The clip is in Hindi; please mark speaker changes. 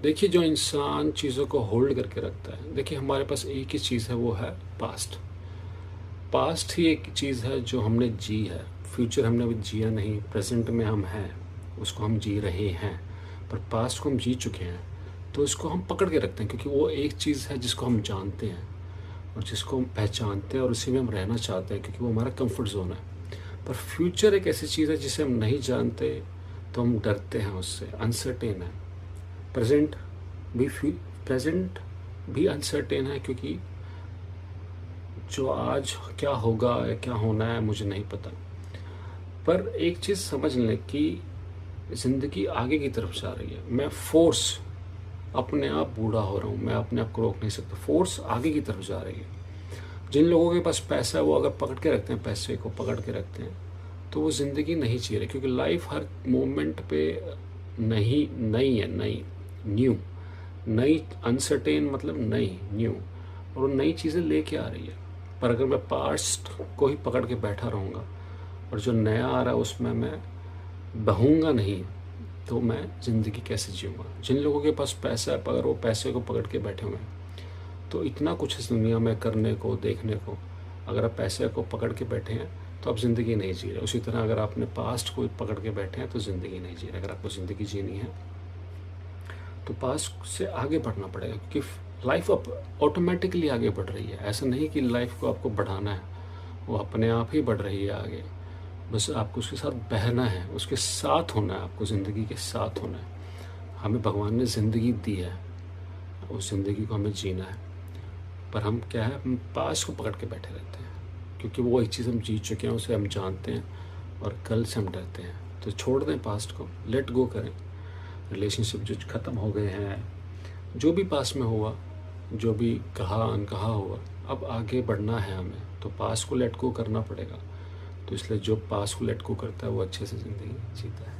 Speaker 1: देखिए, जो इंसान चीज़ों को होल्ड करके रखता है, देखिए हमारे पास एक ही चीज़ है, वो है पास्ट। पास्ट ही एक चीज़ है जो हमने जी है। फ्यूचर हमने अभी जिया नहीं, प्रेजेंट में हम हैं, उसको हम जी रहे हैं। पर पास्ट को हम जी चुके हैं, तो इसको हम पकड़ के रखते हैं, क्योंकि वो एक चीज़ है जिसको हम जानते हैं और जिसको हम पहचानते हैं और उसी में हम रहना चाहते हैं, क्योंकि वो हमारा कंफर्ट जोन है। पर फ्यूचर एक ऐसी चीज़ है जिसे हम नहीं जानते, तो हम डरते हैं उससे, अनसर्टेन है। प्रेजेंट भी प्रेजेंट भी अनसर्टेन है, क्योंकि जो आज क्या होगा या क्या होना है मुझे नहीं पता। पर एक चीज़ समझ लें कि ज़िंदगी आगे की तरफ जा रही है। मैं फोर्स अपने आप बूढ़ा हो रहा हूँ, मैं अपने आप को रोक नहीं सकता। फोर्स आगे की तरफ जा रही है। जिन लोगों के पास पैसा है, वो अगर पकड़ के रखते हैं, पैसे को पकड़ के रखते हैं, तो वो ज़िंदगी नहीं जी रहे, क्योंकि लाइफ हर मोमेंट पे नहीं नई है, नई न्यू नई अनसर्टेन मतलब नई न्यू, और वो नई चीज़ें लेके आ रही है। पर अगर मैं पास्ट को ही पकड़ के बैठा रहूँगा और जो नया आ रहा है उसमें मैं बहूँगा नहीं, तो मैं ज़िंदगी कैसे जीऊँगा। जिन लोगों के पास पैसा है, अगर वो पैसे को पकड़ के बैठे हुए हैं, तो इतना कुछ इस दुनिया में करने को, देखने को। अगर आप पैसे को पकड़ के बैठे हैं तो आप ज़िंदगी नहीं जी रहे। उसी तरह अगर आपने पास्ट को पकड़ के बैठे हैं तो ज़िंदगी नहीं जी रहे। अगर आपको ज़िंदगी जीनी है तो पास्ट से आगे बढ़ना पड़ेगा, क्योंकि लाइफ अब ऑटोमेटिकली आगे बढ़ रही है। ऐसा नहीं कि लाइफ को आपको बढ़ाना है, वो अपने आप ही बढ़ रही है आगे। बस आपको उसके साथ बहना है, उसके साथ होना है, आपको ज़िंदगी के साथ होना है। हमें भगवान ने ज़िंदगी दी है, उस ज़िंदगी को हमें जीना है। पर हम क्या है, हम पास्ट को पकड़ के बैठे रहते हैं, क्योंकि वो एक चीज़ हम जीत चुके हैं, उसे हम जानते हैं और कल से हम डरते हैं। तो छोड़ दें पास्ट को, लेट गो करें। रिलेशनशिप जो ख़त्म हो गए हैं, जो भी पास्ट में हुआ, जो भी कहा अनकहा हुआ, अब आगे बढ़ना है हमें, तो पास्ट को लेट गो करना पड़ेगा। तो इसलिए जो पास्ट को लेट गो करता है वो अच्छे से ज़िंदगी जीता है।